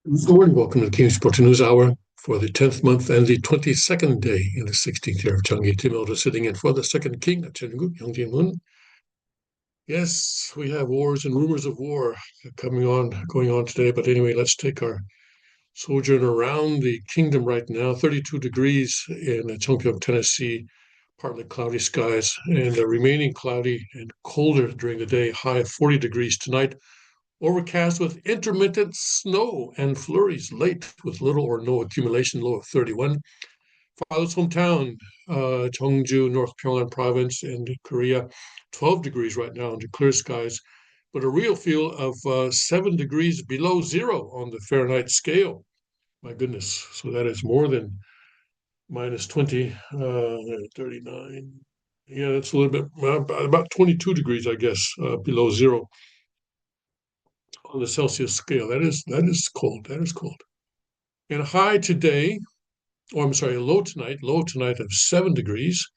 Good morning. Welcome to the King's Sports News Hour for the 10th month and the 22nd day in the 16th year of Changgi. Tim Elder sitting in for the second king, Chengu, Young Jin-moon. Yes, we have wars and rumors of war going on today. But anyway, let's take our sojourn around the kingdom right now. 32 degrees in Chongpyeong, Tennessee, partly cloudy skies, and remaining cloudy and colder during the day. High of 40 degrees tonight. Overcast with intermittent snow and flurries late with little or no accumulation, low of 31. Father's hometown, Cheongju, North Pyongan province in Korea, 12 degrees right now under clear skies, but a real feel of 7 degrees below zero on the Fahrenheit scale. My goodness. So that is more than minus 20, 39. Yeah, that's a little bit, about 22 degrees, I guess, below zero on the Celsius scale. That is cold. That is cold. And high today, or I'm sorry, low tonight of 7 degrees,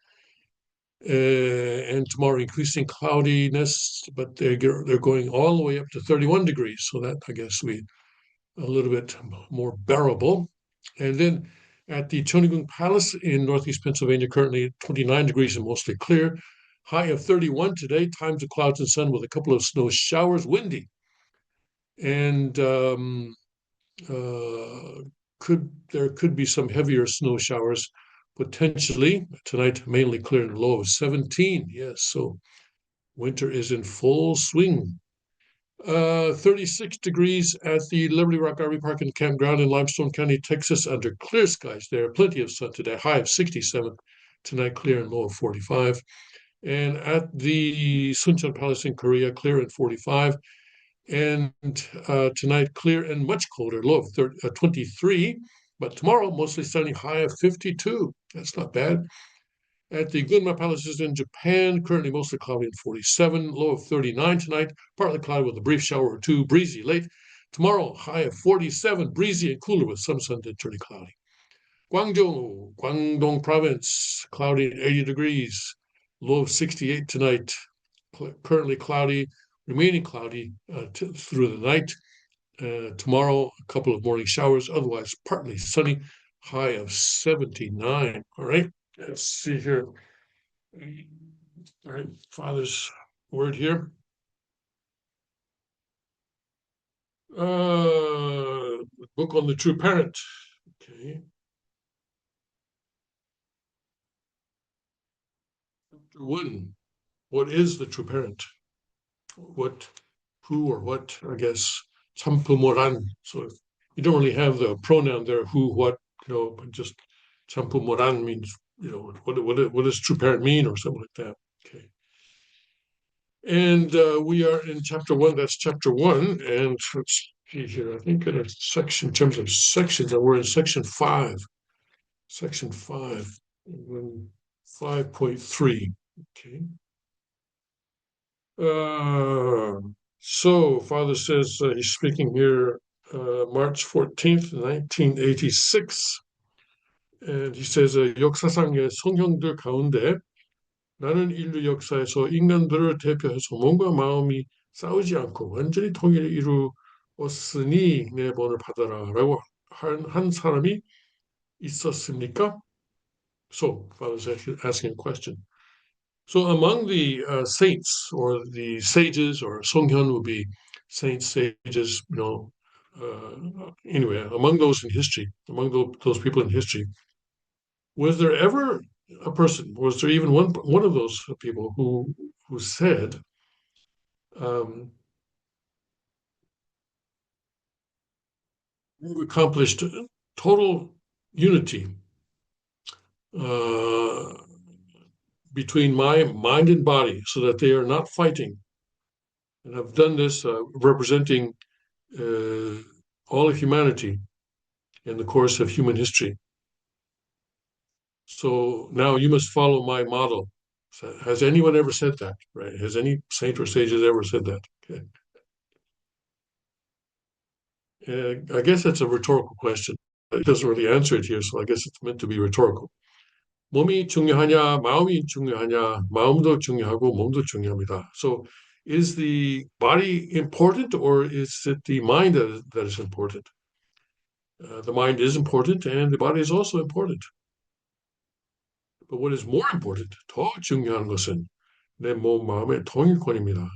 and tomorrow increasing cloudiness, but they're going all the way up to 31 degrees. So that I guess we a little bit more bearable. And then at the Chonigung Palace in Northeast Pennsylvania, currently 29 degrees and mostly clear. High of 31 today, times of clouds and sun with a couple of snow showers, windy. And uh, there could be some heavier snow showers potentially tonight, mainly clear and low of 17. Yes, so winter is in full swing. 36 degrees at the Liberty Rock RV Park and Campground in Limestone County, Texas, under clear skies. There plenty of sun today, high of 67. Tonight, clear and low of 45. And at the Suncheon Palace in Korea, clear and 45. And tonight, clear and much colder, low of 23. But tomorrow, mostly sunny, high of 52. That's not bad. At the Gunma Palaces in Japan, currently mostly cloudy and 47, low of 39 tonight, partly cloudy with a brief shower or two, breezy late. Tomorrow, high of 47, breezy and cooler with some sun then turning cloudy. Guangzhou, Guangdong Province, cloudy and 80 degrees, low of 68 tonight, currently cloudy, remaining cloudy through the night. Tomorrow, a couple of morning showers, otherwise partly sunny, high of 79. All right, let's see here. All right, Father's word here. Book on the true parent. Okay. Chapter 1. What is the true parent? What, who, or what, I guess, 참부모란. So you don't really have the pronoun there, who, what, but just 참부모란 means, what does true parent mean or something like that. Okay. And we are in chapter 1. That's chapter 1. And let's see here. I think in a section, in terms of sections, we're in section 5. Section 5, 5.3. Okay. So Father says he's speaking here March 14th, 1986. And he says 역사상의 성형들 가운데 나는 인류 역사에서 인간들을 대표해서 몸과 마음이 싸우지 않고 완전히 통일을 이루었으니 내 본을 받아라라고 한 사람이 있었습니까? So Father is asking a question. So among the saints or the sages, or Songhyun would be saints, sages, anyway, among those in history, among those people in history, was there ever a person, was there even one of those people who said, um, we've accomplished total unity uh, between my mind and body so that they are not fighting. And I've done this representing all of humanity in the course of human history. So now you must follow my model. So has anyone ever said that? Right? Has any saint or sage ever said that? Okay. I guess that's a rhetorical question. It doesn't really answer it here, so I guess it's meant to be rhetorical. 몸이 중요하냐, 마음이 중요하냐, 마음도 중요하고 몸도 중요합니다. So is the body important or is it the mind that is important? The mind is important and the body is also important. But what is more important, 더 중요한 것은 내 몸, 마음의 통일권입니다.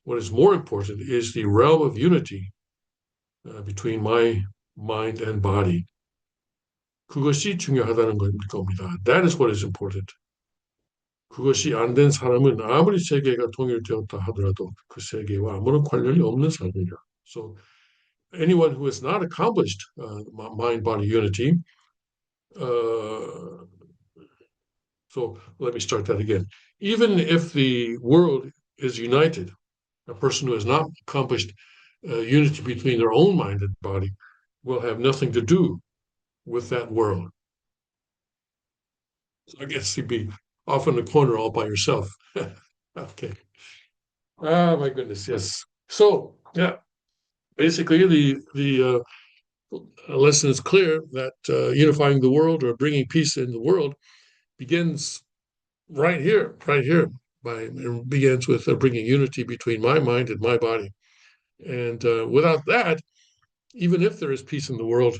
What is more important is the realm of unity between my mind and body. 그것이 중요하다는 겁니다. That is what is important. 그것이 안 된 사람은 아무리 세계가 통일되었다 하더라도 그 세계와 아무런 관련이 없는 사람이다. So anyone who has not accomplished mind-body unity, uh, so let me start that again. Even if the world is united, a person who has not accomplished unity between their own mind and body will have nothing to do with that world. So I guess you'd be off in the corner all by yourself. Okay. Ah, my goodness, yes. So, yeah, basically the lesson is clear that unifying the world or bringing peace in the world begins right here. It begins with bringing unity between my mind and my body. And without that, even if there is peace in the world,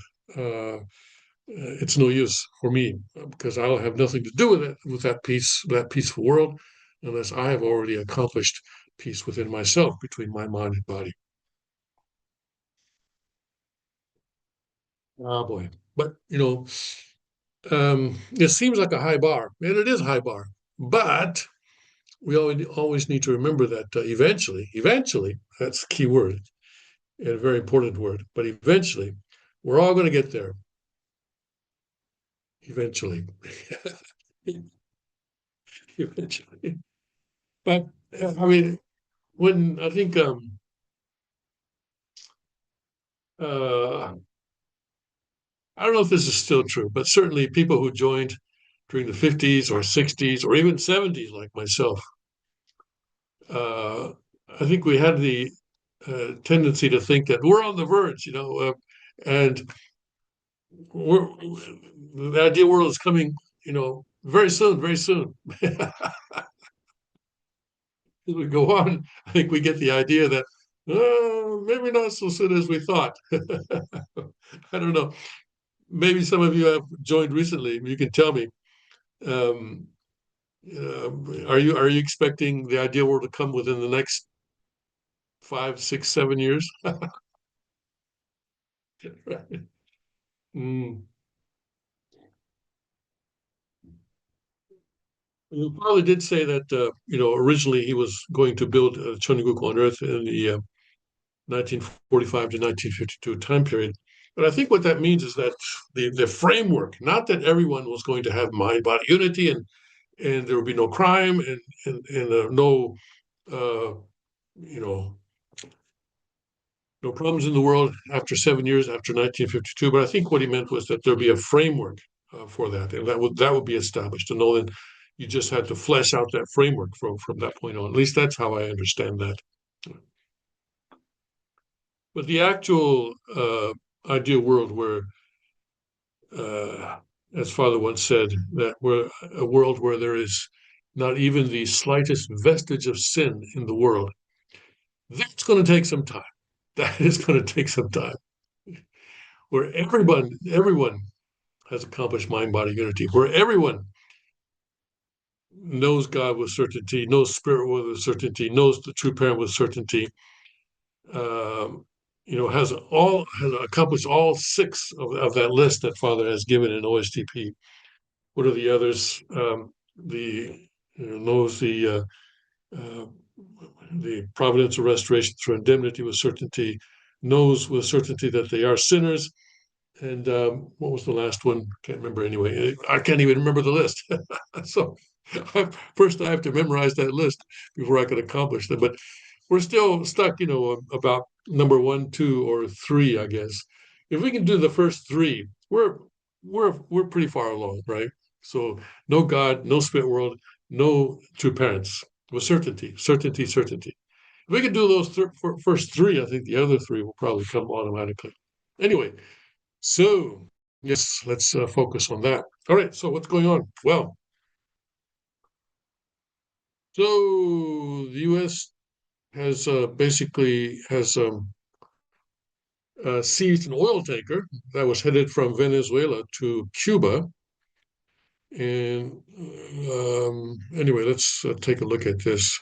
it's no use for me because I'll have nothing to do with it, with that peaceful world, unless I have already accomplished peace within myself between my mind and body. Oh boy. But it seems like a high bar, and it is a high bar. But we always need to remember that eventually, that's the key word and a very important word, but eventually, we're all going to get there. Eventually. Eventually. But I mean, when I think uh, I don't know if this is still true, but certainly people who joined during the 50s or 60s or even 70s, like myself, uh, I think we had the tendency to think that we're on the verge, and we're the ideal world is coming, very soon, very soon. As we go on, I think we get the idea that maybe not so soon as we thought. I don't know. Maybe some of you have joined recently. You can tell me. Um, are you expecting the ideal world to come within the next 5, 6, 7 years? Right. Mm. You probably did say that originally he was going to build Choniguk on Earth in the 1945 to 1952 time period. But I think what that means is that the framework, not that everyone was going to have mind body unity and there would be no crime and no uh, you know no problems in the world after 7 years after 1952. But I think what he meant was that there'd be a framework for that, and that would be established. And then you just had to flesh out that framework from that point on. At least that's how I understand that. But the actual ideal world where, as Father once said, that we're a world where there is not even the slightest vestige of sin in the world, that's going to take some time. That is going to take some time. Where everyone has accomplished mind body unity, where everyone knows God with certainty, knows spirit with certainty, knows the true parent with certainty, um, has accomplished all six of that list that Father has given in OSTP. What are the others? The knows the providence of restoration through indemnity with certainty, knows with certainty that they are sinners. And what was the last one? Can't remember anyway. I can't even remember the list. So first I have to memorize that list before I can accomplish them. But we're still stuck, about number 1, 2, or 3, I guess. If we can do the first 3, we're pretty far along, right? So no God, no spirit world, no true parents with certainty, certainty, certainty. If we can do those first 3, I think the other 3 will probably come automatically. Anyway, so yes, let's focus on that. All right. So what's going on? Well, so the U.S. has basically has seized an oil tanker that was headed from Venezuela to Cuba. And anyway, let's take a look at this.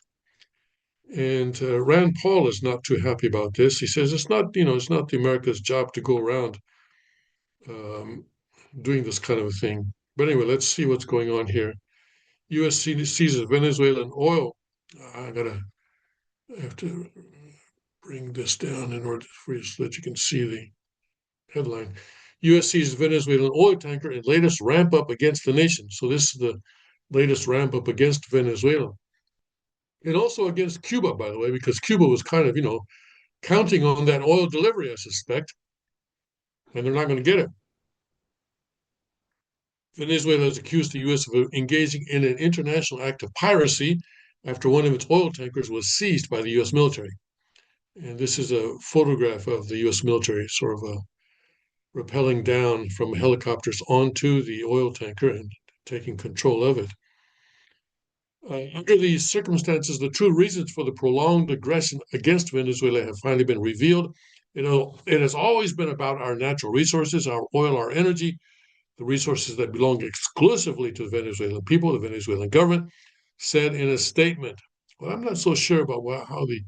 And Rand Paul is not too happy about this. He says it's not, it's not the America's job to go around um, doing this kind of a thing. But anyway, let's see what's going on here. U.S. seizes Venezuelan oil. I have to bring this down in order for you so that you can see the headline. U.S. seizes Venezuelan oil tanker in latest ramp up against the nation. So this is the latest ramp up against Venezuela. And also against Cuba, by the way, because Cuba was kind of, counting on that oil delivery, I suspect, and they're not going to get it. Venezuela has accused the U.S. of engaging in an international act of piracy after one of its oil tankers was seized by the U.S. military. And this is a photograph of the U.S. military sort of rappelling down from helicopters onto the oil tanker and taking control of it. Under these circumstances, the true reasons for the prolonged aggression against Venezuela have finally been revealed. It has always been about our natural resources, our oil, our energy, the resources that belong exclusively to the Venezuelan people, the Venezuelan government, said in a statement. Well, I'm not so sure about how the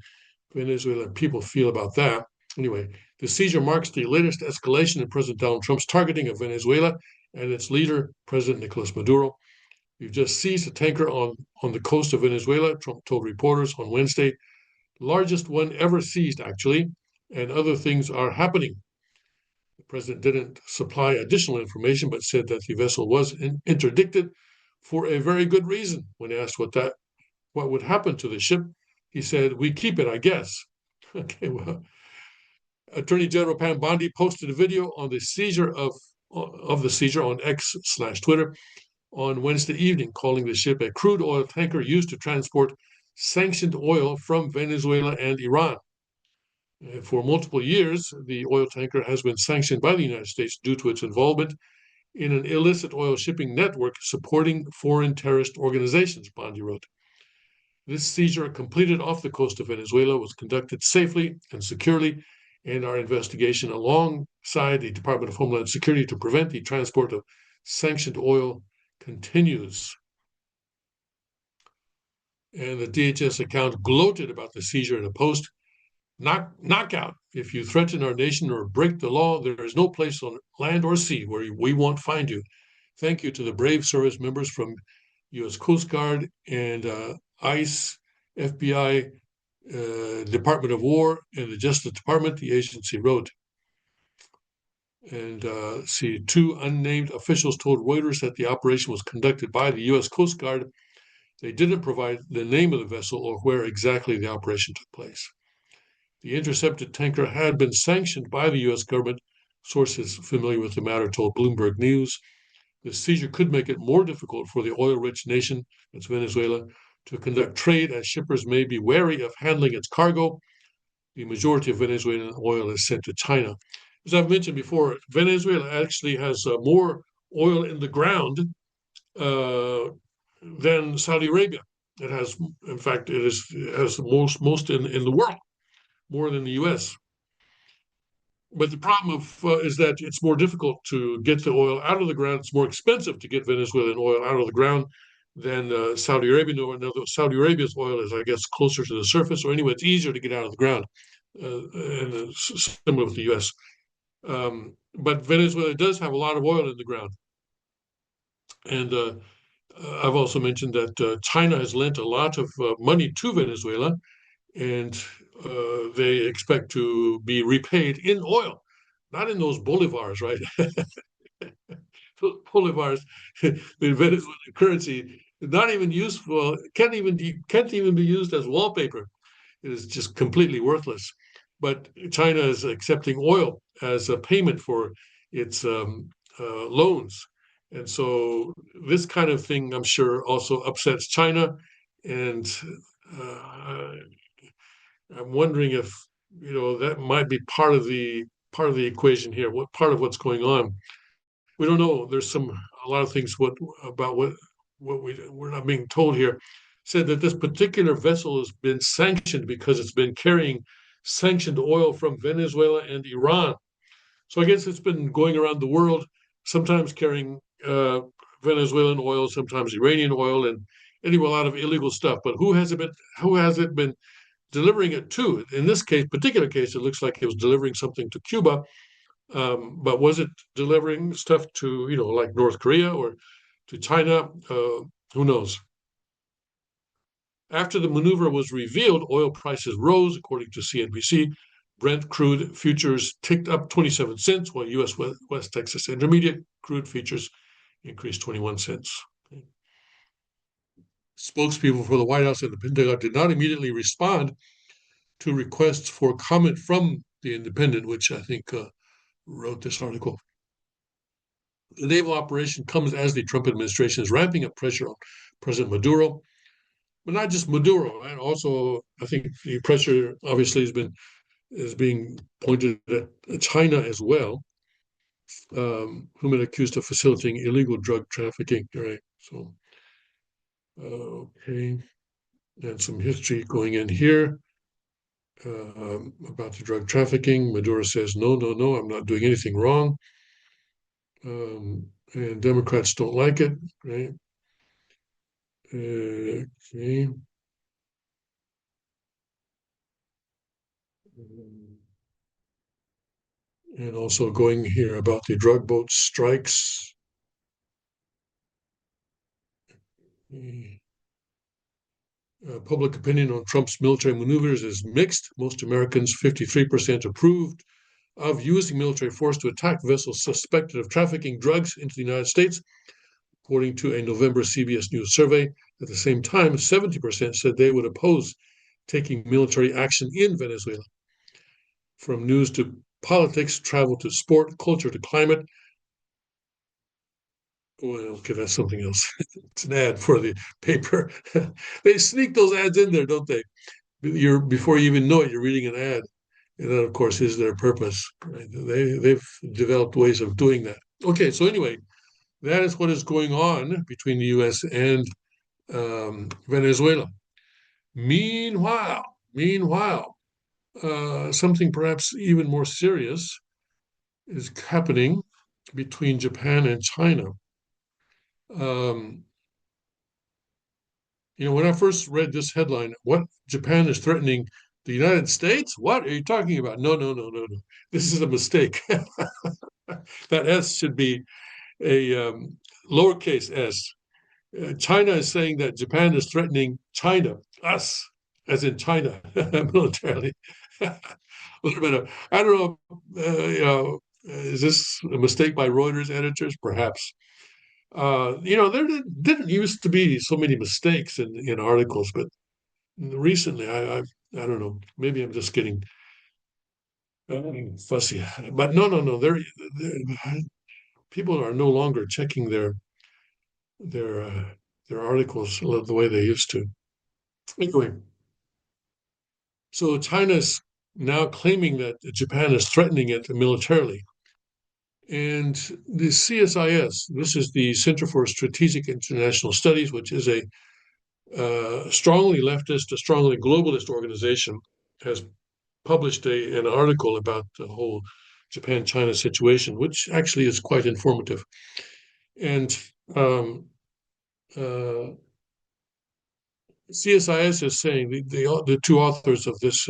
Venezuelan people feel about that. Anyway, the seizure marks the latest escalation in President Donald Trump's targeting of Venezuela and its leader, President Nicolas Maduro. We've just seized a tanker on the coast of Venezuela, Trump told reporters on Wednesday, largest one ever seized, actually, and other things are happening. The president didn't supply additional information, but said that the vessel was interdicted for a very good reason. When asked what would happen to the ship, he said, "We keep it, I guess." Okay, well, Attorney General Pam Bondi posted a video on the seizure of the seizure on X/Twitter on Wednesday evening, calling the ship a crude oil tanker used to transport sanctioned oil from Venezuela and Iran. For multiple years, the oil tanker has been sanctioned by the United States due to its involvement in an illicit oil shipping network supporting foreign terrorist organizations, Bondi wrote. This seizure, completed off the coast of Venezuela, was conducted safely and securely, and our investigation alongside the Department of Homeland Security to prevent the transport of sanctioned oil continues. And the DHS account gloated about the seizure in a post. Knockout. If you threaten our nation or break the law, there is no place on land or sea where we won't find you. Thank you to the brave service members from U.S. Coast Guard and ICE, FBI, Department of War, and the Justice Department, the agency wrote. And see, two unnamed officials told Reuters that the operation was conducted by the U.S. Coast Guard. They didn't provide the name of the vessel or where exactly the operation took place. The intercepted tanker had been sanctioned by the U.S. government, sources familiar with the matter told Bloomberg News. The seizure could make it more difficult for the oil-rich nation, that's Venezuela, to conduct trade, as shippers may be wary of handling its cargo. The majority of Venezuelan oil is sent to China. As I've mentioned before, Venezuela actually has more oil in the ground uh, than Saudi Arabia. It has, in fact, it has most in the world, more than the U.S. But the problem is that it's more difficult to get the oil out of the ground. It's more expensive to get Venezuelan oil out of the ground than Saudi Arabian oil. Now, Saudi Arabia's oil is, I guess, closer to the surface, or anyway, it's easier to get out of the ground, and similar with the U.S. But Venezuela does have a lot of oil in the ground. And I've also mentioned that China has lent a lot of money to Venezuela, and they expect to be repaid in oil, not in those bolivars, right? Those bolivars, the Venezuelan currency, not even useful, can't even be used as wallpaper. It is just completely worthless. But China is accepting oil as a payment for its loans. And so this kind of thing, I'm sure, also upsets China. And uh, I'm wondering if that might be part of the equation here. What part of what's going on? We don't know. There's a lot of things about what we're not being told here. Said that this particular vessel has been sanctioned because it's been carrying sanctioned oil from Venezuela and Iran. So I guess it's been going around the world, sometimes carrying Venezuelan oil, sometimes Iranian oil, and anyway, a lot of illegal stuff. But who has it been delivering it to? In this particular case, it looks like it was delivering something to Cuba. But was it delivering stuff to, like North Korea or to China? Who knows? After the maneuver was revealed, oil prices rose, according to CNBC. Brent crude futures ticked up 27 cents, while U.S. West Texas Intermediate crude futures increased 21 cents. Spokespeople for the White House and the Pentagon did not immediately respond to requests for comment from the Independent, which I think wrote this article. The naval operation comes as the Trump administration is ramping up pressure on President Maduro, but not just Maduro, and also I think the pressure obviously is being pointed at China as well, whom it accused of facilitating illegal drug trafficking. Right. So, okay, and some history going in here about the drug trafficking. Maduro says, no, no, no, I'm not doing anything wrong. And Democrats don't like it, right? Okay. And also going here about the drug boat strikes. Public opinion on Trump's military maneuvers is mixed. Most Americans, 53%, approved of using military force to attack vessels suspected of trafficking drugs into the United States, according to a November CBS News survey. At the same time, 70% said they would oppose taking military action in Venezuela. From news to politics, travel to sport, culture to climate. Well, okay, that's something else. It's an ad for the paper. They sneak those ads in there, don't they? Before you even know it, you're reading an ad. And that, of course, is their purpose. Right? They've developed ways of doing that. Okay, so anyway, that is what is going on between the U.S. and Venezuela. Meanwhile, something perhaps even more serious is happening between Japan and China. Um, when I first read this headline, what Japan is threatening the United States? What are you talking about? No, no, no, no, no. This is a mistake. That S should be a lowercase s. China is saying that Japan is threatening China, us, as in China, militarily. A little bit of, I don't know, is this a mistake by Reuters editors? Perhaps. There didn't used to be so many mistakes in articles, but recently, I don't know, maybe I'm just getting fussy. But no, no, no, people are no longer checking their uh, their articles the way they used to. Anyway, so China's now claiming that Japan is threatening it militarily. And the CSIS, this is the Center for Strategic International Studies, which is a strongly leftist, a strongly globalist organization, has published an article about the whole Japan-China situation, which actually is quite informative. And CSIS is saying the two authors of this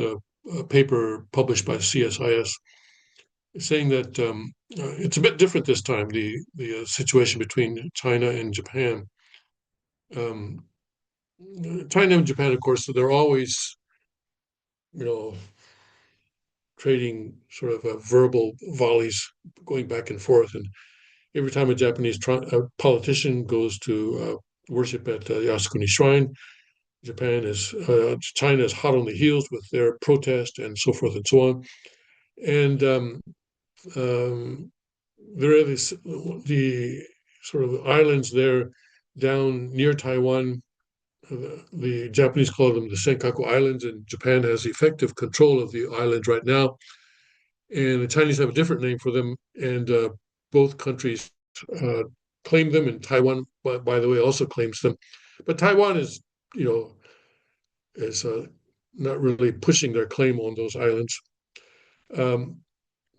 paper published by CSIS saying that it's a bit different this time. The situation between China and Japan. Um, China and Japan, of course, they're always, trading sort of verbal volleys going back and forth. And every time a Japanese politician goes to worship at Yasukuni Shrine, China is hot on the heels with their protest and so forth and so on. And there are the sort of islands there down near Taiwan. The Japanese call them the Senkaku Islands, and Japan has effective control of the islands right now. And the Chinese have a different name for them, and both countries claim them, and Taiwan, by the way, also claims them. But Taiwan is, is not really pushing their claim on those islands. Um,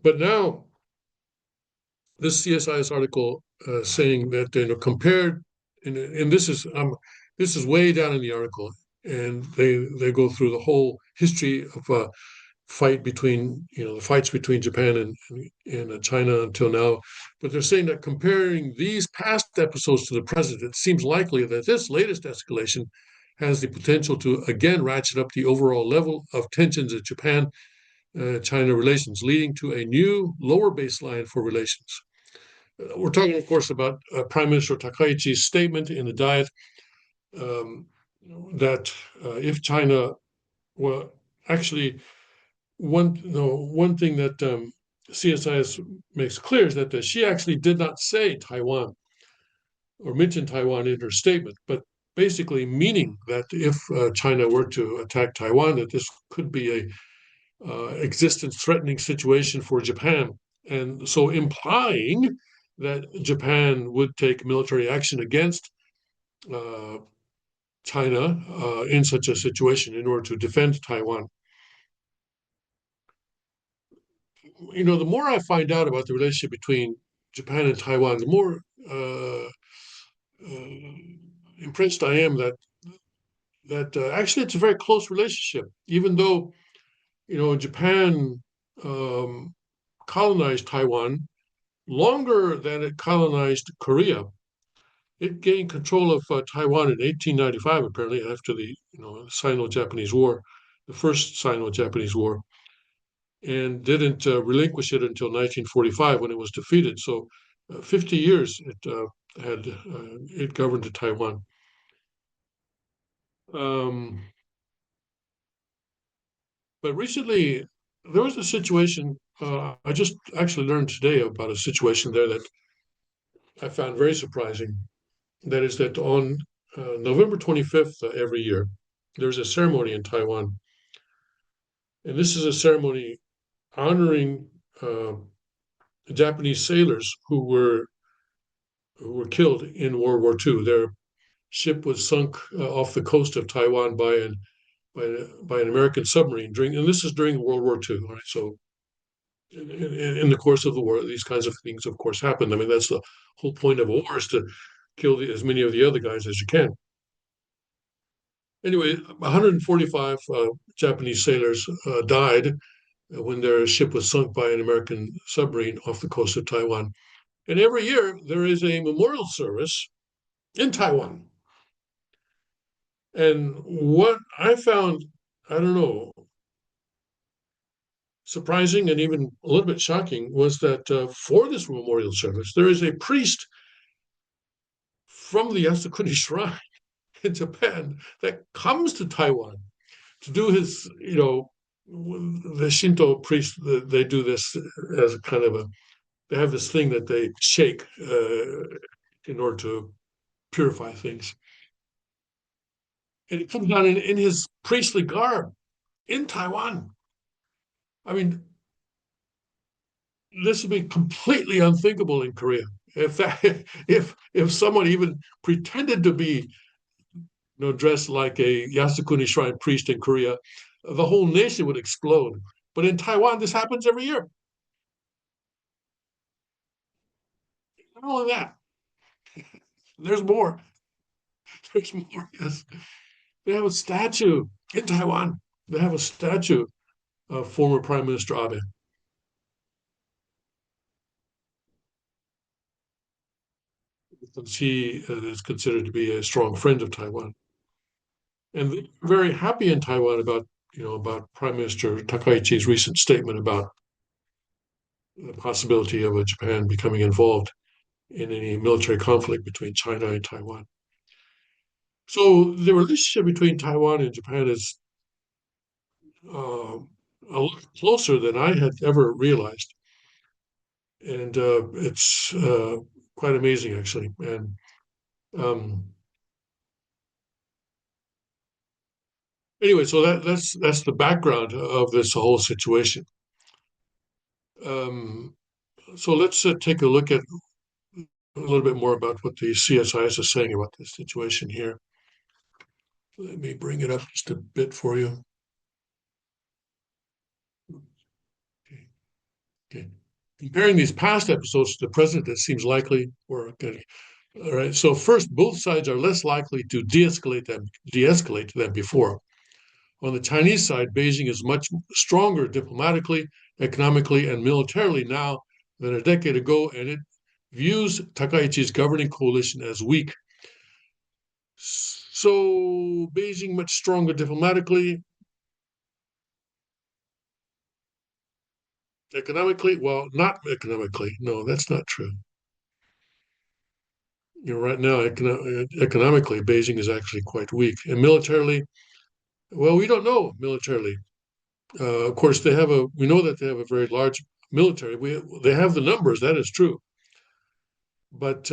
but now this CSIS article saying that compared, and this is way down in the article, and they go through the whole history of fight between the fights between Japan and China until now. But they're saying that comparing these past episodes to the present, it seems likely that this latest escalation has the potential to again ratchet up the overall level of tensions in Japan China relations, leading to a new lower baseline for relations. We're talking, of course, about Prime Minister Takaichi's statement in the Diet um, that if China, well, actually, one thing that CSIS makes clear is that she actually did not say Taiwan or mention Taiwan in her statement, but basically meaning that if China were to attack Taiwan, that this could be a existence-threatening situation for Japan, and so implying that Japan would take military action against uh, China in such a situation in order to defend Taiwan. The more I find out about the relationship between Japan and Taiwan, the more impressed I am that actually it's a very close relationship. Even though Japan um, colonized Taiwan longer than it colonized Korea. It gained control of Taiwan in 1895, apparently after the Sino-Japanese War, the first Sino-Japanese War, and didn't relinquish it until 1945 when it was defeated. So, 50 years it governed Taiwan. Um, but recently, there was a situation. I just actually learned today about a situation there that I found very surprising. That is that on November 25th every year, there's a ceremony in Taiwan. And this is a ceremony honoring Japanese sailors who were killed in World War II. Their ship was sunk off the coast of Taiwan by an American submarine and this is during World War II. Right? So in the course of the war, these kinds of things, of course, happened. I mean, that's the whole point of a war, is to kill as many of the other guys as you can. Anyway, 145 Japanese sailors died when their ship was sunk by an American submarine off the coast of Taiwan. And every year there is a memorial service in Taiwan. And what I found, I don't know, surprising and even a little bit shocking was that for this memorial service, there is a priest from the Yasukuni Shrine in Japan that comes to Taiwan to do his, the Shinto priest, they do this as a kind of they have this thing that they shake in order to purify things. And he comes down in his priestly garb in Taiwan. I mean, this would be completely unthinkable in Korea. If someone even pretended to be dressed like a Yasukuni Shrine priest in Korea, the whole nation would explode. But in Taiwan, this happens every year. Not only that, there's more. There's more. Yes, they have a statue in Taiwan. They have a statue of former Prime Minister Abe. He is considered to be a strong friend of Taiwan, and they're very happy in Taiwan about Prime Minister Takaichi's recent statement about the possibility of Japan becoming involved in any military conflict between China and Taiwan. So the relationship between Taiwan and Japan is a lot closer than I had ever realized, and it's quite amazing actually. And um, anyway, so that's the background of this whole situation. Um, so let's take a look at a little bit more about what the CSIS is saying about this situation here. Let me bring it up just a bit for you. Okay. Comparing these past episodes to the present, it seems likely we're okay. All right. So first, both sides are less likely to de-escalate than before. On the Chinese side, Beijing is much stronger diplomatically, economically, and militarily now than a decade ago, and it views Takaichi's governing coalition as weak. So Beijing much stronger diplomatically, economically. Well, not economically. No, that's not true. Right now, economically, Beijing is actually quite weak, and militarily, well, we don't know militarily. Of course, they have a. We know that they have a very large military. They have the numbers. That is true. But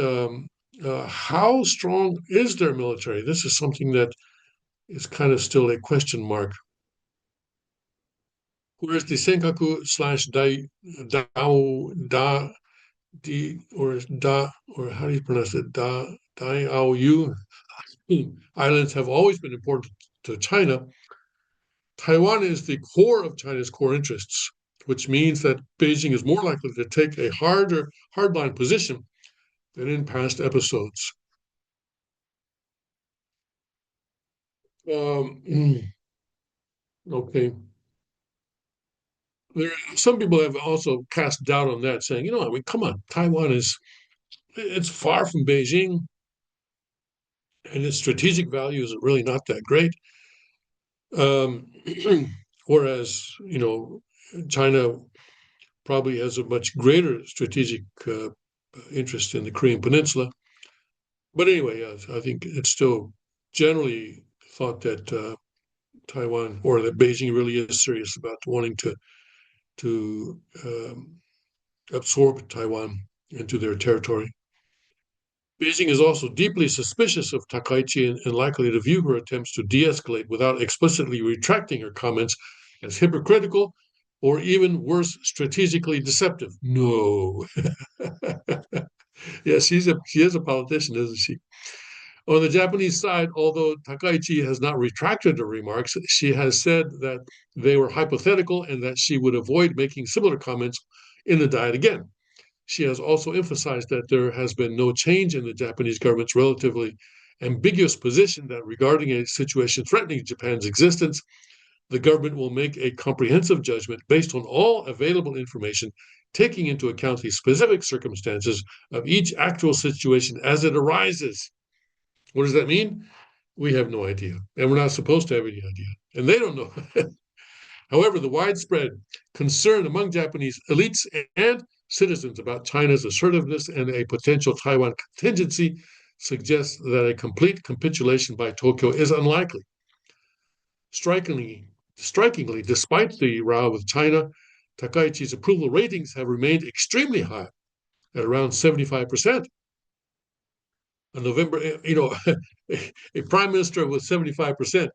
how strong is their military? This is something that is kind of still a question mark. Whereas the Senkaku slash Dao Da Di or Da or how do you pronounce it Daiaoyu islands have always been important to China. Taiwan is the core of China's core interests, which means that Beijing is more likely to take a hardline position than in past episodes. Okay. Some people have also cast doubt on that, saying, I mean, come on, Taiwan it's far from Beijing, and its strategic value is really not that great. Um, whereas, China probably has a much greater strategic interest in the Korean Peninsula. But anyway, I think it's still generally thought that Taiwan or that Beijing really is serious about wanting to absorb Taiwan into their territory. Beijing is also deeply suspicious of Takaichi and likely to view her attempts to de escalate without explicitly retracting her comments as hypocritical or even worse, strategically deceptive. No. Yeah, she is a politician, isn't she? On the Japanese side, although Takaichi has not retracted her remarks, she has said that they were hypothetical and that she would avoid making similar comments in the Diet again. She has also emphasized that there has been no change in the Japanese government's relatively ambiguous position that regarding a situation threatening Japan's existence, the government will make a comprehensive judgment based on all available information, taking into account the specific circumstances of each actual situation as it arises. What does that mean? We have no idea, and we're not supposed to have any idea, and they don't know. However, the widespread concern among Japanese elites and citizens about China's assertiveness and a potential Taiwan contingency suggests that a complete capitulation by Tokyo is unlikely. Strikingly, despite the row with China, Takaichi's approval ratings have remained extremely high at around 75%. In November, a prime minister with 75%,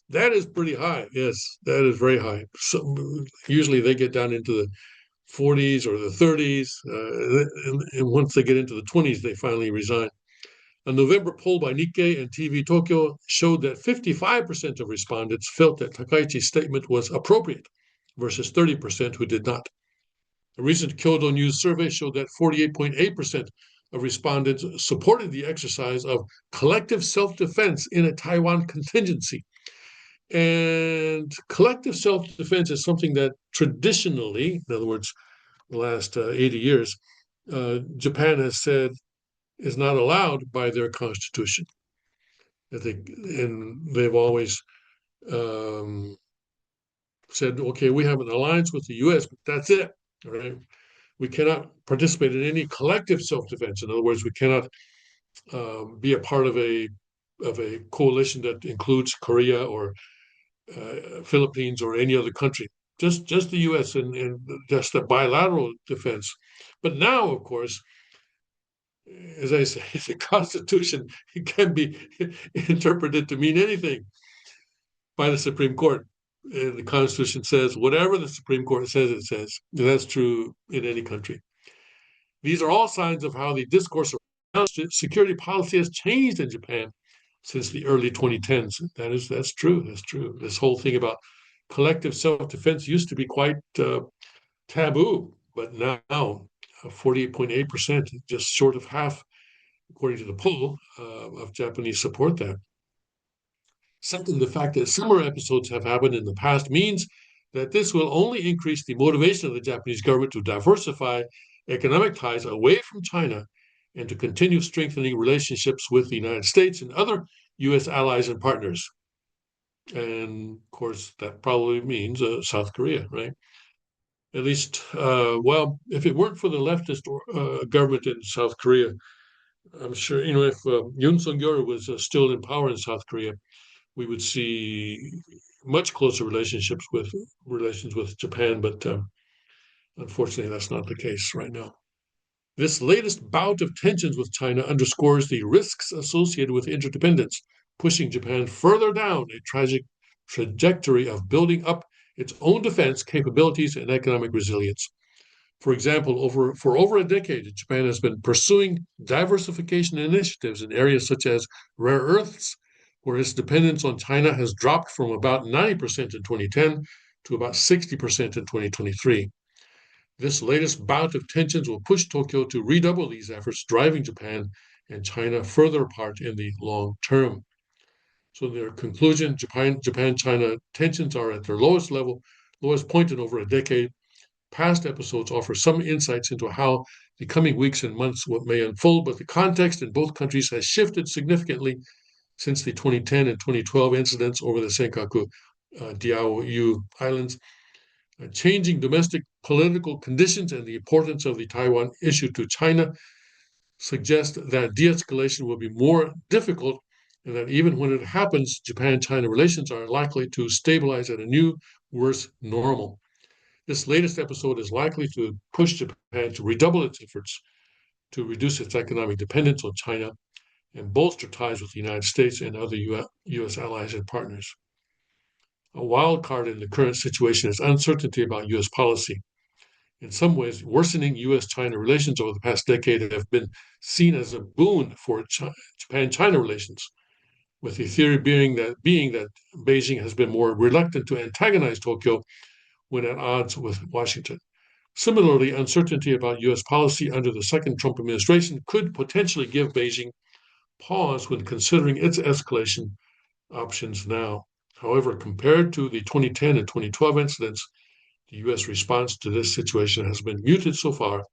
that is pretty high. Yes, that is very high. So, usually they get down into the 40s or the 30s, and once they get into the 20s, they finally resign. A November poll by Nikkei and TV Tokyo showed that 55% of respondents felt that Takaichi's statement was appropriate versus 30% who did not. A recent Kyodo News survey showed that 48.8% of respondents supported the exercise of collective self-defense in a Taiwan contingency. And collective self-defense is something that traditionally, in other words, the last 80 years, Japan has said is not allowed by their constitution. And they've always said, okay, we have an alliance with the U.S., but that's it. All right, we cannot participate in any collective self-defense. In other words, we cannot be a part of a coalition that includes Korea or Philippines or any other country. Just the U.S. and just a bilateral defense. But now, of course, as I say, the Constitution can be interpreted to mean anything by the Supreme Court. And the Constitution says whatever the Supreme Court says it says. And that's true in any country. These are all signs of how the discourse around security policy has changed in Japan since the early 2010s. That's true. That's true. This whole thing about collective self-defense used to be quite taboo. but now 48.8%, just short of half, according to the poll, of Japanese support that. Second, the fact that similar episodes have happened in the past means that this will only increase the motivation of the Japanese government to diversify economic ties away from China and to continue strengthening relationships with the United States and other U.S. allies and partners. And of course, that probably means South Korea, right? At least, well, if it weren't for the leftist government in South Korea, I'm sure, if Yoon Suk-yeol was still in power in South Korea, we would see much closer relations with Japan, but unfortunately, that's not the case right now. This latest bout of tensions with China underscores the risks associated with interdependence, pushing Japan further down a tragic trajectory of building up its own defense capabilities and economic resilience. For example, for over a decade, Japan has been pursuing diversification initiatives in areas such as rare earths, where its dependence on China has dropped from about 90% in 2010 to about 60% in 2023. This latest bout of tensions will push Tokyo to redouble these efforts, driving Japan and China further apart in the long term. So, in their conclusion, Japan-China tensions are at their lowest point in over a decade. Past episodes offer some insights into how the coming weeks and months may unfold, but the context in both countries has shifted significantly since the 2010 and 2012 incidents over the Senkaku Diaoyu Islands. Changing domestic political conditions and the importance of the Taiwan issue to China suggest that de-escalation will be more difficult, and that even when it happens, Japan-China relations are likely to stabilize at a new, worse normal. This latest episode is likely to push Japan to redouble its efforts to reduce its economic dependence on China and bolster ties with the United States and other U.S. allies and partners. A wild card in the current situation is uncertainty about U.S. policy. In some ways, worsening U.S.-China relations over the past decade have been seen as a boon for Japan-China relations, with the theory being that Beijing has been more reluctant to antagonize Tokyo when at odds with Washington. Similarly, uncertainty about U.S. policy under the second Trump administration could potentially give Beijing pause when considering its escalation options now. However, compared to the 2010 and 2012 incidents, the U.S. response to this situation has been muted so far,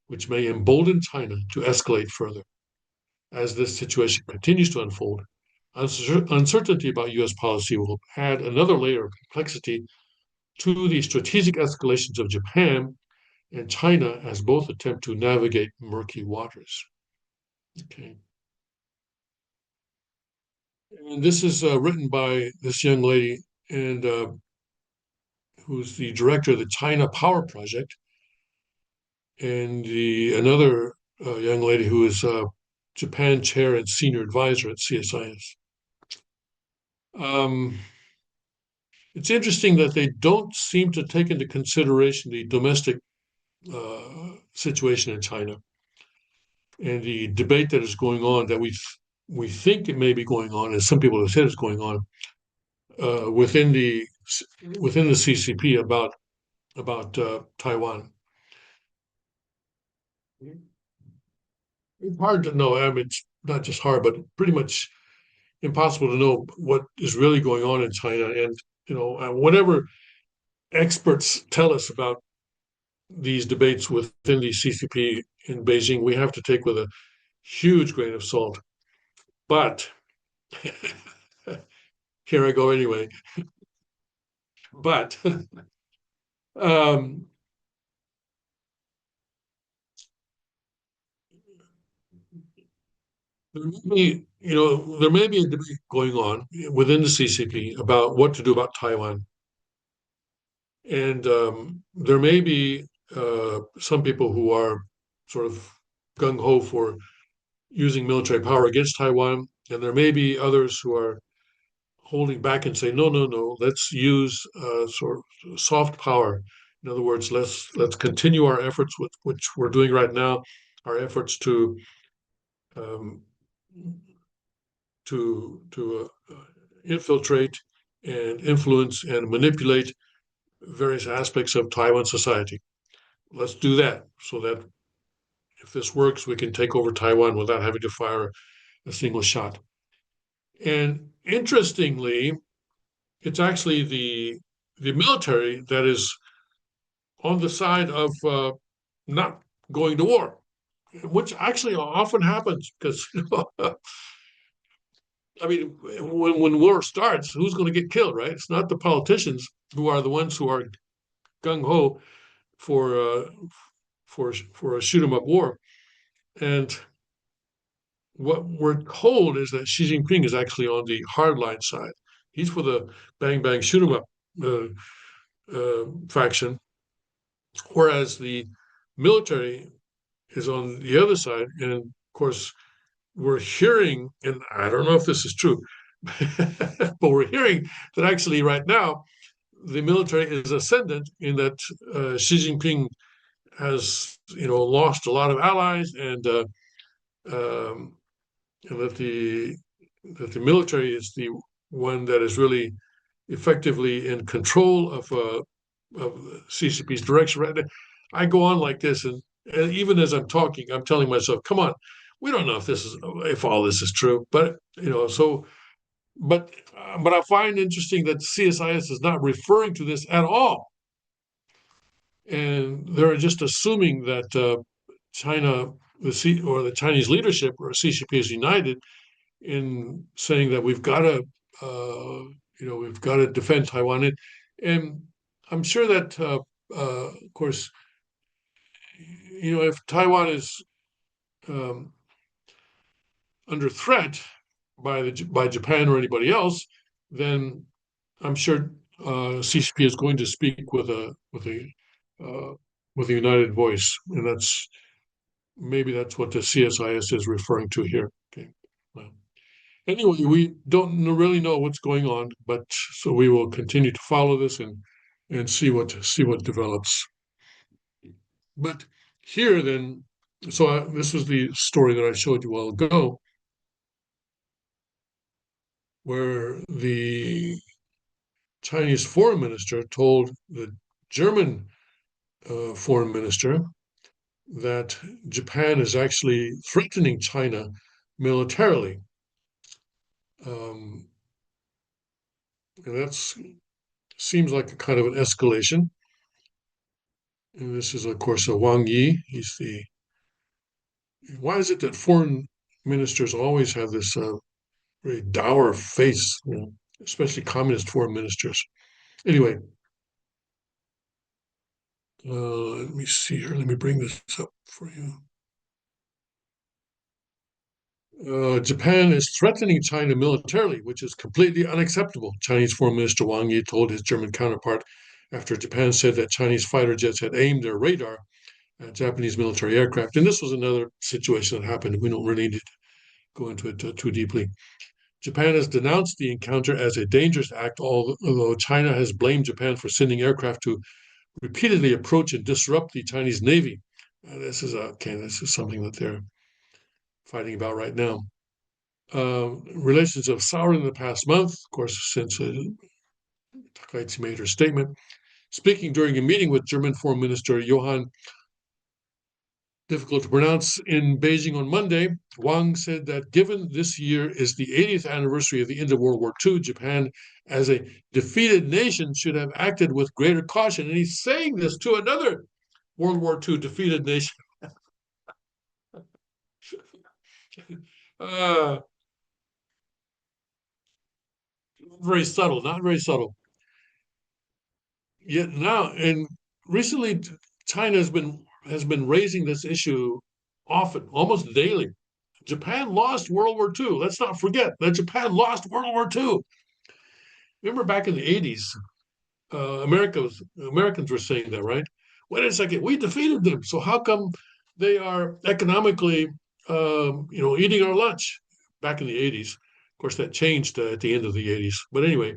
which may embolden China to escalate further. As this situation continues to unfold, uncertainty about U.S. policy will add another layer of complexity to the strategic escalations of Japan and China as both attempt to navigate murky waters. Okay. And this is written by this young lady, and who's the director of the China Power Project, and another young lady who is Japan chair and senior advisor at CSIS. It's interesting that they don't seem to take into consideration the domestic situation in China and the debate that is going on, that we think it may be going on, as some people have said it's going on, within the CCP about Taiwan. It's hard to know. I mean, it's not just hard, but pretty much impossible to know what is really going on in China. And whatever experts tell us about these debates within the CCP in Beijing, we have to take with a huge grain of salt. But here I go anyway. But there may be a debate going on within the CCP about what to do about Taiwan. And there may be some people who are sort of gung-ho for using military power against Taiwan, and there may be others who are holding back and say, no, no, no, let's use sort of soft power. In other words, let's continue our efforts, which we're doing right now, our efforts to infiltrate and influence and manipulate various aspects of Taiwan society. let's do that so that if this works, we can take over Taiwan without having to fire a single shot. And interestingly, it's actually the military that is on the side of not going to war, which actually often happens because I mean, when war starts, who's going to get killed, right? It's not the politicians who are the ones who are gung ho for for a shoot 'em up war. And what we're told is that Xi Jinping is actually on the hardline side. He's for the bang bang shoot 'em up faction, whereas the military is on the other side. And of course, we're hearing, and I don't know if this is true, but we're hearing that actually right now the military is ascendant in that Xi Jinping has, lost a lot of allies, um, and that the military is the one that is really effectively in control of CCP's direction. Right? I go on like this, and even as I'm talking, I'm telling myself, "Come on, we don't know if all this is true." But but I find interesting that CSIS is not referring to this at all, and they're just assuming that China, the Chinese leadership or CCP is united in saying that we've got to defend Taiwan, and I'm sure that of course, if Taiwan is um, under threat by Japan or anybody else, then I'm sure CCP is going to speak uh, with a united voice, and maybe that's what the CSIS is referring to here. Okay. Well, anyway, we don't really know what's going on, but so we will continue to follow this and see what develops. But here then, so this was the story that I showed you a while ago, where the Chinese foreign minister told the German foreign minister that Japan is actually threatening China militarily. Um, and that seems like a kind of an escalation. And this is, of course, Wang Yi. Why is it that foreign ministers always have this very dour face, especially communist foreign ministers? Anyway, let me see here. Let me bring this up for you. Japan is threatening China militarily, which is completely unacceptable, Chinese Foreign Minister Wang Yi told his German counterpart after Japan said that Chinese fighter jets had aimed their radar at Japanese military aircraft. And this was another situation that happened. We don't really need to go into it too deeply. Japan has denounced the encounter as a dangerous act, although China has blamed Japan for sending aircraft to repeatedly approach and disrupt the Chinese Navy. This is something that they're fighting about right now. Relations have soured in the past month, of course, since Takaichi made her statement. Speaking during a meeting with German Foreign Minister Johann, difficult to pronounce, in Beijing on Monday, Wang said that given this year is the 80th anniversary of the end of World War II, Japan, as a defeated nation, should have acted with greater caution. And he's saying this to another World War II defeated nation. uh, Very subtle, not very subtle. Yet now, and recently, China has been raising this issue often, almost daily. Japan lost World War II. Let's not forget that Japan lost World War II. Remember back in the 80s, Americans were saying that, right? Wait a second, we defeated them. So how come they are economically, eating our lunch? Back in the 80s, of course, that changed at the end of the 80s. But anyway,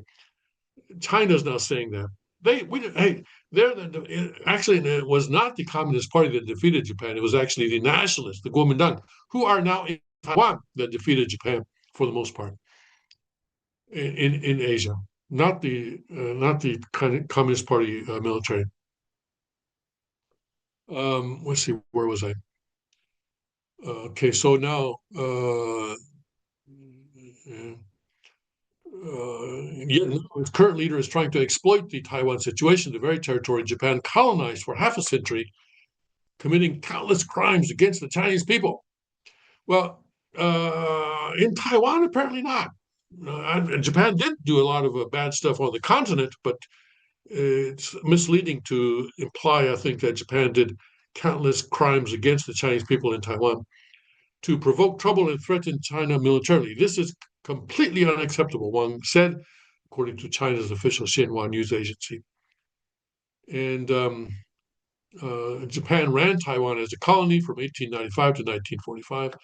China's now saying that hey, actually it was not the Communist Party that defeated Japan. It was actually the nationalists, the Kuomintang, who are now in Taiwan, that defeated Japan for the most part in Asia, not the Communist Party military. Let's see, where was I? Okay, so now, yet its current leader is trying to exploit the Taiwan situation, the very territory Japan colonized for half a century, committing countless crimes against the Chinese people. Well, in Taiwan, apparently not. Japan did do a lot of bad stuff on the continent, but it's misleading to imply, I think, that Japan did countless crimes against the Chinese people in Taiwan to provoke trouble and threaten China militarily. This is completely unacceptable, Wang said, according to China's official Xinhua news agency. And Japan ran Taiwan as a colony from 1895 to 1945.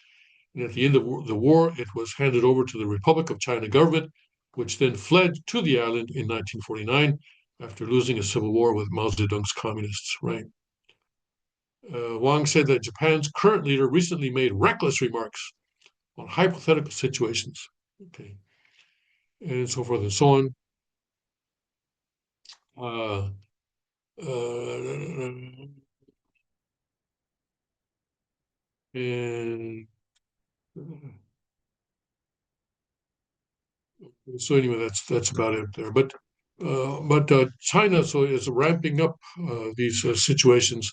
And at the end of the war, it was handed over to the Republic of China government, which then fled to the island in 1949 after losing a civil war with Mao Zedong's communists, right? Wang said that Japan's current leader recently made reckless remarks on hypothetical situations, okay, and so forth and so on. Uh, and so anyway, that's about it there. But China so is ramping up these situations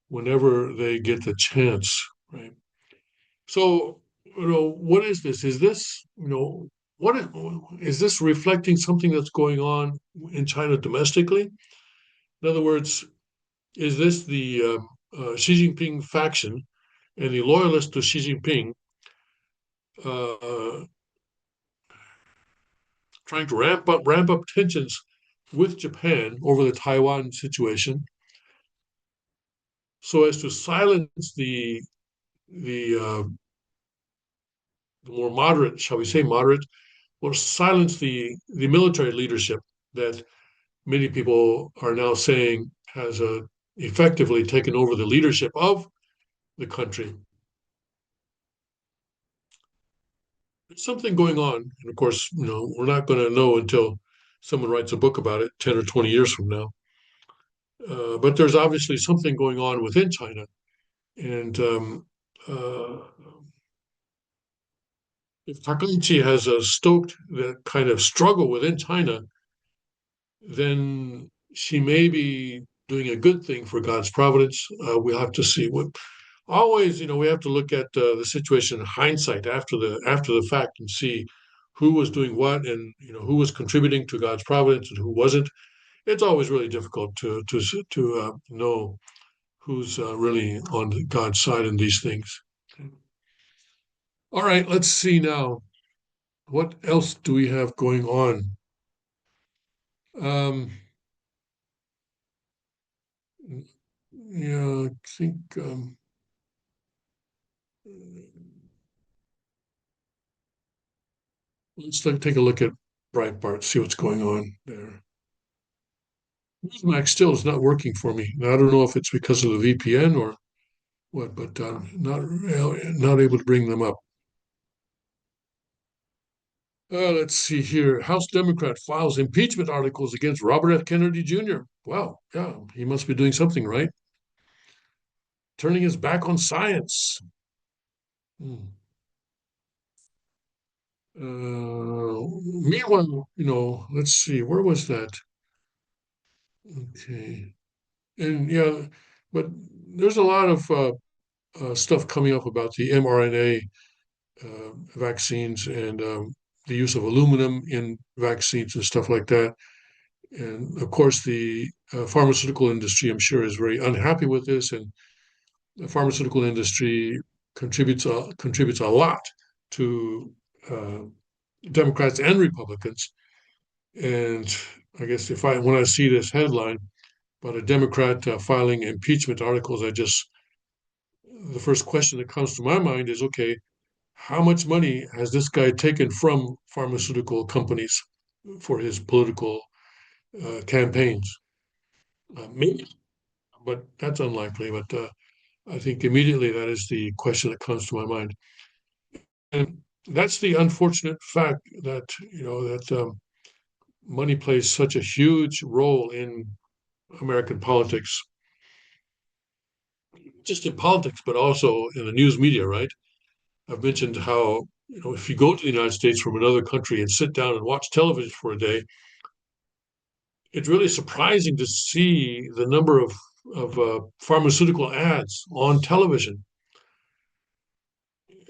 whenever they get the chance, right? So what is this? Is this what is this reflecting something that's going on in China domestically? In other words, is this the Xi Jinping faction and the loyalists to Xi Jinping uh, trying to ramp up tensions with Japan over the Taiwan situation, so as to silence the more moderate, shall we say moderate, or silence the military leadership that many people are now saying has effectively taken over the leadership of the country. There's something going on, and of course, we're not going to know until someone writes a book about it 10 or 20 years from now. But there's obviously something going on within China. And uh, if Takaichi has stoked that kind of struggle within China, then she may be doing a good thing for God's providence. We'll have to see. Always, we have to look at the situation in hindsight after the fact and see who was doing what and who was contributing to God's providence and who wasn't. It's always really difficult to know who's really on God's side in these things. All right, let's see now. What else do we have going on? Um, yeah, I think let's take a look at Breitbart, see what's going on there. Newsmax still is not working for me. Now, I don't know if it's because of the VPN or what, but not able to bring them up. Let's see here. House Democrat files impeachment articles against Robert F. Kennedy Jr. Wow, yeah, he must be doing something right. Turning his back on science. Hmm. Meanwhile, let's see, where was that? Okay, and yeah, but there's a lot of stuff coming up about the mRNA vaccines and the use of aluminum in vaccines and stuff like that. And of course, the pharmaceutical industry, I'm sure, is very unhappy with this. And the pharmaceutical industry contributes a lot to uh, Democrats and Republicans. And I guess when I see this headline about a Democrat filing impeachment articles, the first question that comes to my mind is, okay, how much money has this guy taken from pharmaceutical companies for his political campaigns? Maybe, but that's unlikely. But I think immediately that is the question that comes to my mind, and that's the unfortunate fact that money plays such a huge role in American politics. just in politics, but also in the news media, right? I've mentioned how, if you go to the United States from another country and sit down and watch television for a day, it's really surprising to see the number of pharmaceutical ads on television.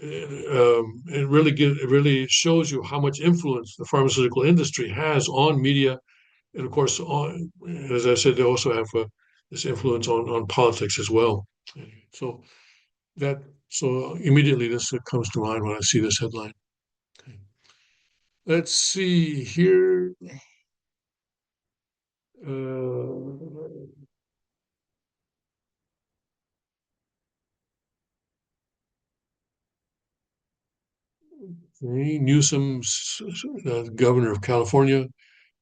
It really shows you how much influence the pharmaceutical industry has on media, and of course, as I said, they also have this influence on politics as well. So that so immediately this comes to mind when I see this headline. Okay. Let's see here. Newsom, governor of California,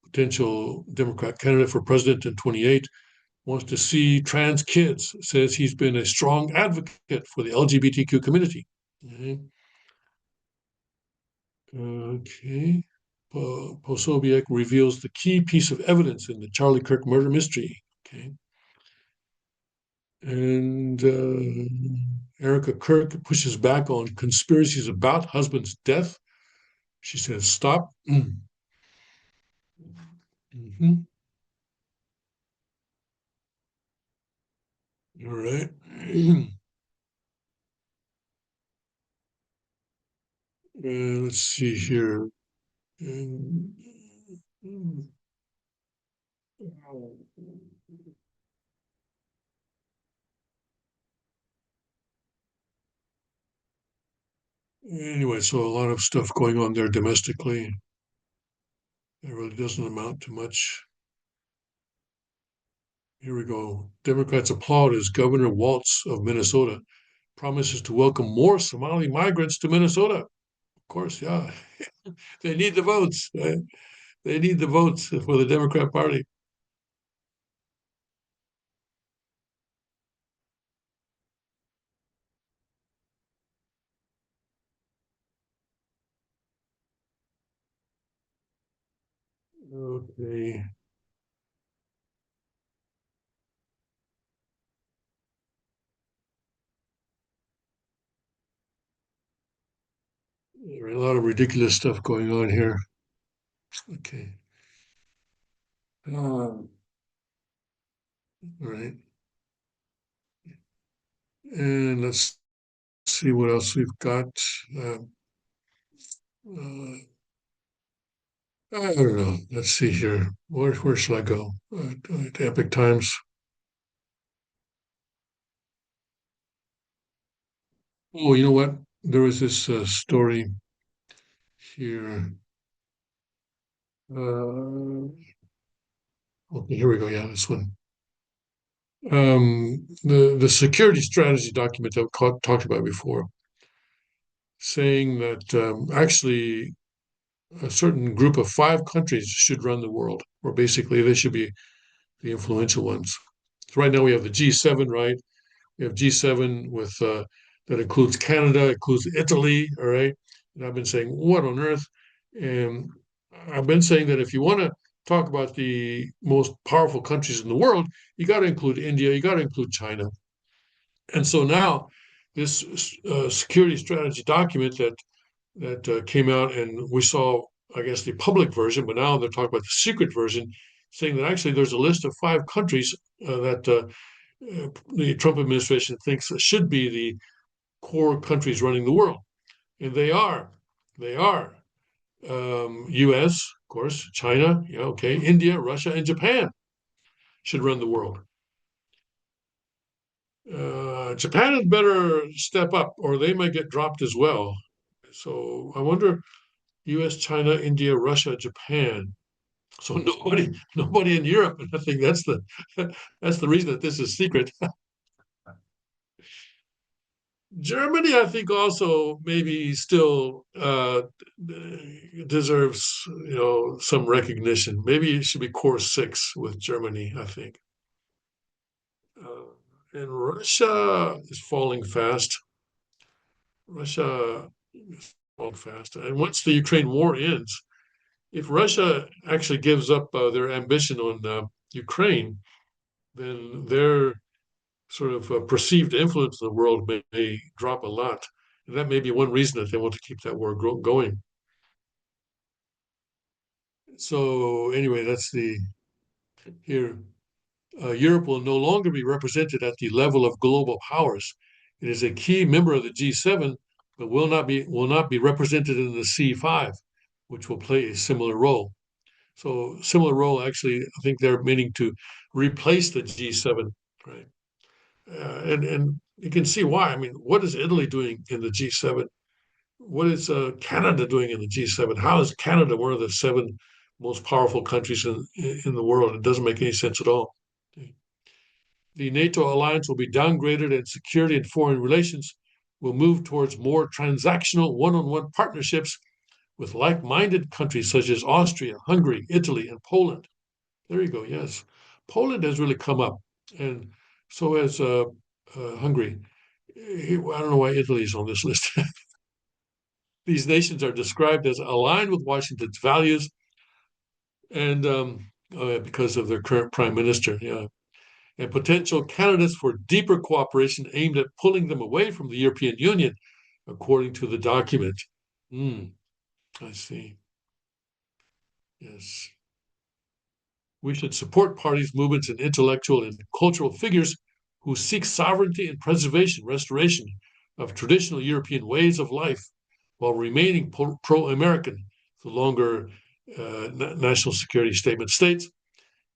potential Democrat candidate for president in 28, wants to see trans kids, says he's been a strong advocate for the LGBTQ community. Okay. Okay. Posobiec reveals the key piece of evidence in the Charlie Kirk murder mystery. Okay. And Erica Kirk pushes back on conspiracies about husband's death. She says, stop. Mm-hmm. All right. Let's see here. And, anyway, so a lot of stuff going on there domestically. It really doesn't amount to much. Here we go. Democrats applaud as Governor Walz of Minnesota promises to welcome more Somali migrants to Minnesota. Of course, yeah. They need the votes. Right? They need the votes for the Democrat Party. Okay. A lot of ridiculous stuff going on here. Okay. All right. And let's see what else we've got. Uh, uh, I don't know. Let's see here. Where shall I go? Epic Times. Oh, you know what? There was this story here. Okay, here we go. Yeah, this one. The security strategy document that we talked about before, saying that actually a certain group of 5 countries should run the world, or basically they should be the influential ones. So right now we have the G7, right? We have G7 with that includes Canada, includes Italy, all right? And I've been saying, what on earth? And I've been saying that if you want to talk about the most powerful countries in the world, you got to include India, you got to include China. And so now this security strategy document that came out, and we saw, I guess, the public version, but now they're talking about the secret version, saying that actually there's a list of 5 countries that the Trump administration thinks should be the core countries running the world, and they are. They are U.S., of course, China, yeah, okay, India, Russia, and Japan should run the world. Japan had better step up, or they may get dropped as well. So I wonder, U.S., China, India, Russia, Japan. So nobody in Europe. And I think that's the reason that this is secret. Germany, I think, also maybe still deserves some recognition. Maybe it should be core 6 with Germany. I think, and Russia is falling fast. Russia is falling fast, and once the Ukraine war ends, if Russia actually gives up their ambition on Ukraine, then they're sort of perceived influence in the world may drop a lot. And that may be one reason that they want to keep that war going. So anyway, that's the here. Europe will no longer be represented at the level of global powers. It is a key member of the G7, but will not be represented in the C5, which will play a similar role. So similar role, actually, I think they're meaning to replace the G7, right? And you can see why. I mean, what is Italy doing in the G7? What is Canada doing in the G7? How is Canada one of the seven most powerful countries in the world? It doesn't make any sense at all. The NATO alliance will be downgraded, and security and foreign relations will move towards more transactional one-on-one partnerships with like-minded countries such as Austria, Hungary, Italy, and Poland. There you go. Yes, Poland has really come up, and so has Hungary. I don't know why Italy is on this list. These nations are described as aligned with Washington's values, and because of their current prime minister, yeah, and potential candidates for deeper cooperation aimed at pulling them away from the European Union, according to the document. I see. Yes. We should support parties, movements, and intellectual and cultural figures who seek sovereignty and preservation, restoration of traditional European ways of life while remaining pro American, the longer national security statement states.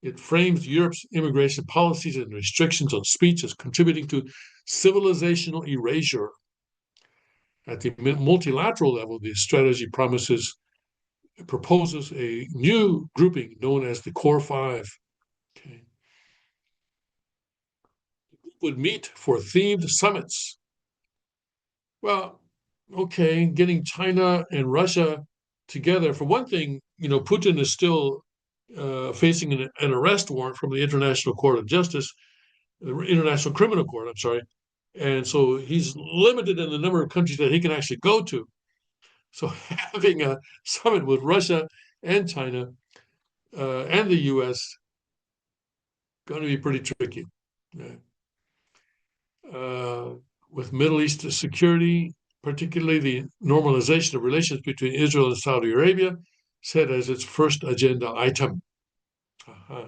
It frames Europe's immigration policies and restrictions on speech as contributing to civilizational erasure. At the multilateral level, the strategy proposes a new grouping known as the Core Five. Okay. Would meet for themed summits. Well, okay, getting China and Russia together. For one thing, Putin is still facing an arrest warrant from the International Court of Justice, the International Criminal Court, I'm sorry. And so he's limited in the number of countries that he can actually go to. So having a summit with Russia and China and the U.S. going to be pretty tricky. With Middle East security, particularly the normalization of relations between Israel and Saudi Arabia, set as its first agenda item. Uh-huh.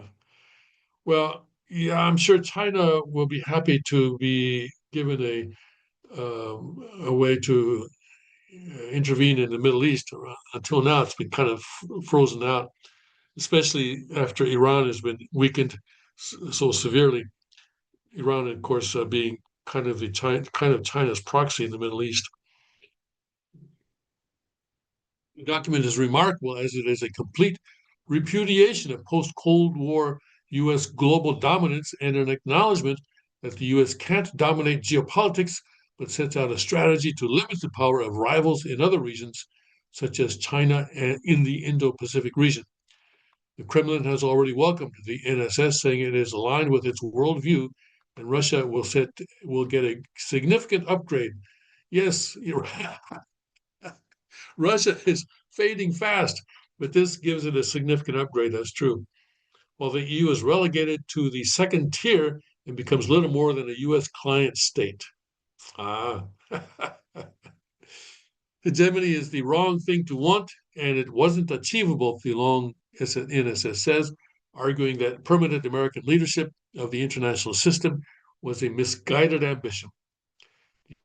Well, yeah, I'm sure China will be happy to be given a way to intervene in the Middle East. Until now, it's been kind of frozen out, especially after Iran has been weakened so severely. Iran, of course, being kind of China's proxy in the Middle East. The document is remarkable as it is a complete repudiation of post-Cold War U.S. global dominance and an acknowledgement that the U.S. can't dominate geopolitics, but sets out a strategy to limit the power of rivals in other regions, such as China and in the Indo-Pacific region. The Kremlin has already welcomed the NSS, saying it is aligned with its worldview, and Russia will get a significant upgrade. Yes, Russia is fading fast, but this gives it a significant upgrade. That's true. While the EU is relegated to the second tier and becomes little more than a U.S. client state. Ah. Hegemony is the wrong thing to want, and it wasn't achievable, the long NSS says, arguing that permanent American leadership of the international system was a misguided ambition.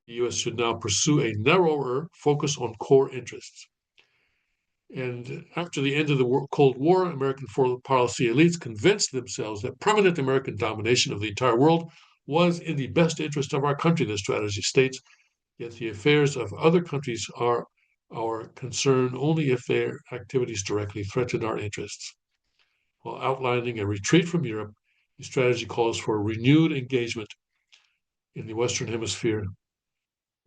The U.S. should now pursue a narrower focus on core interests. And after the end of the Cold War, American foreign policy elites convinced themselves that permanent American domination of the entire world was in the best interest of our country, the strategy states. Yet the affairs of other countries are our concern only if their activities directly threaten our interests. While outlining a retreat from Europe, the strategy calls for renewed engagement in the Western Hemisphere,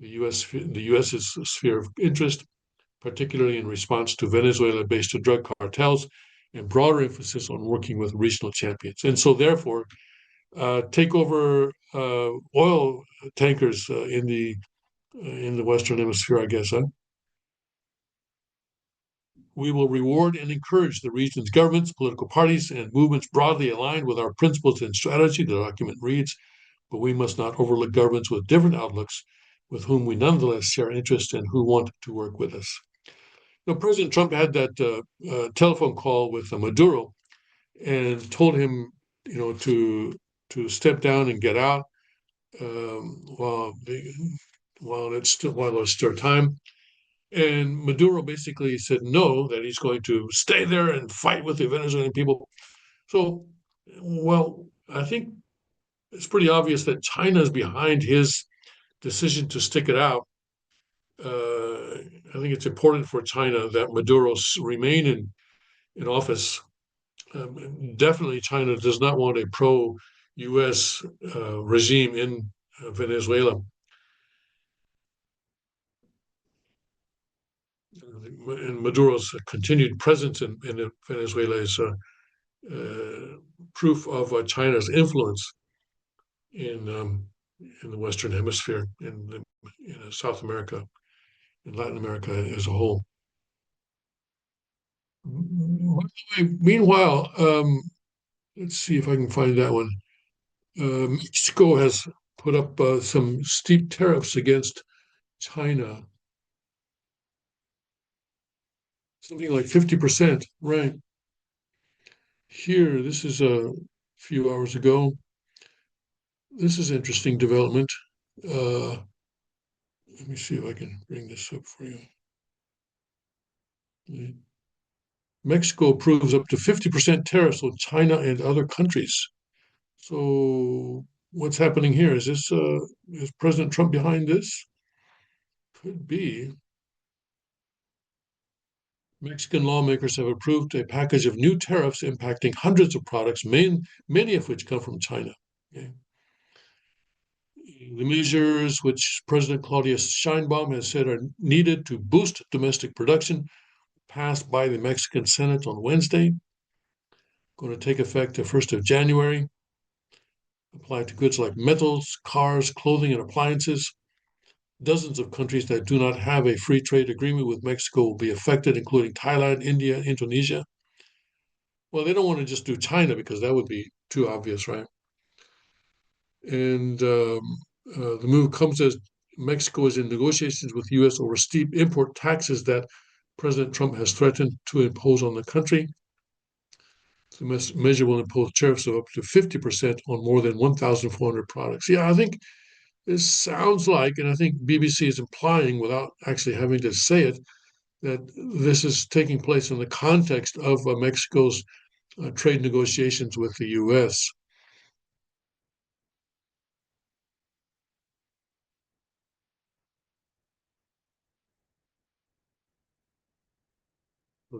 the U.S.'s sphere of interest, particularly in response to Venezuela-based drug cartels, and broader emphasis on working with regional champions. And so, therefore, take over oil tankers in the Western Hemisphere, I guess. Huh? We will reward and encourage the region's governments, political parties, and movements broadly aligned with our principles and strategy, the document reads. but we must not overlook governments with different outlooks with whom we nonetheless share interests and who want to work with us. Now, President Trump had that telephone call with Maduro and told him, to step down and get out while while there's still time. And Maduro basically said no, that he's going to stay there and fight with the Venezuelan people. So, well, I think it's pretty obvious that China is behind his decision to stick it out. I think it's important for China that Maduro remain in office. Definitely, China does not want a pro-U.S. Regime in Venezuela. And Maduro's continued presence in Venezuela is proof of China's influence in the Western Hemisphere, in South America, in Latin America as a whole. Meanwhile, let's see if I can find that one. Mexico has put up some steep tariffs against China, something like 50%. Right. Here, this is a few hours ago. This is interesting development. Let me see if I can bring this up for you. Mexico approves up to 50% tariffs on China and other countries. So what's happening here? Is President Trump behind this? Could be. Mexican lawmakers have approved a package of new tariffs impacting hundreds of products, many of which come from China. Okay. The measures, which President Claudia Sheinbaum has said are needed to boost domestic production, passed by the Mexican Senate on Wednesday, going to take effect the 1st of January, apply to goods like metals, cars, clothing, and appliances. Dozens of countries that do not have a free trade agreement with Mexico will be affected, including Thailand, India, Indonesia. Well, they don't want to just do China because that would be too obvious, right? And the move comes as Mexico is in negotiations with the U.S. over steep import taxes that President Trump has threatened to impose on the country. The measure will impose tariffs of up to 50% on more than 1,400 products. Yeah, I think this sounds like, and I think BBC is implying without actually having to say it, that this is taking place in the context of Mexico's trade negotiations with the U.S.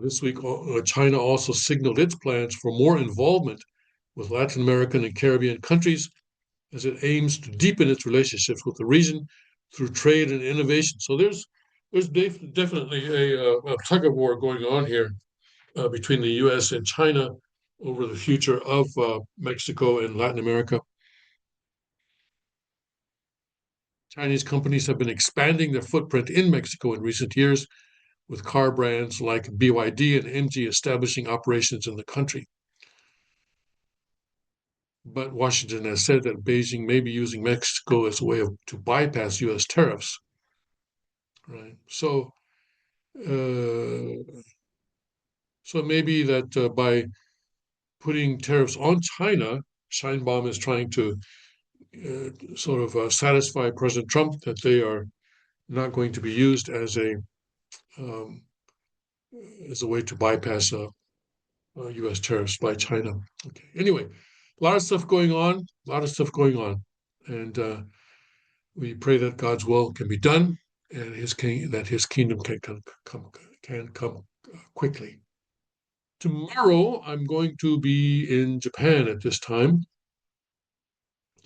This week, China also signaled its plans for more involvement with Latin American and Caribbean countries as it aims to deepen its relationships with the region through trade and innovation. So there's definitely a tug of war going on here between the U.S. and China over the future of Mexico and Latin America. Chinese companies have been expanding their footprint in Mexico in recent years, with car brands like BYD and MG establishing operations in the country. But Washington has said that Beijing may be using Mexico as a way to bypass U.S. tariffs. Right. Uh, so it may be that by putting tariffs on China, Sheinbaum is trying to sort of satisfy President Trump that they are not going to be used um, as a way to bypass U.S. tariffs by China. Okay. Anyway, a lot of stuff going on, and we pray that God's will can be done, and that His kingdom can come quickly. Tomorrow, I'm going to be in Japan at this time.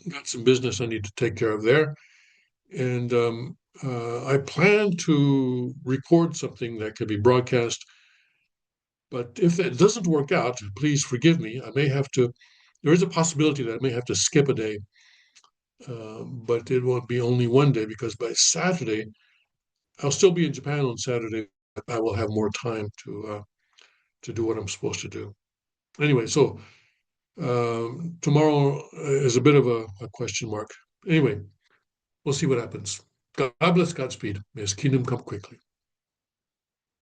Got some business I need to take care of there, and I plan to record something that can be broadcast. But if that doesn't work out, please forgive me. There is a possibility that I may have to skip a day, but it won't be only one day because by Saturday, I'll still be in Japan on Saturday. But I will have more time to do what I'm supposed to do. Anyway, so Tomorrow is a bit of a question mark. Anyway, we'll see what happens. God bless, Godspeed. May his kingdom come quickly.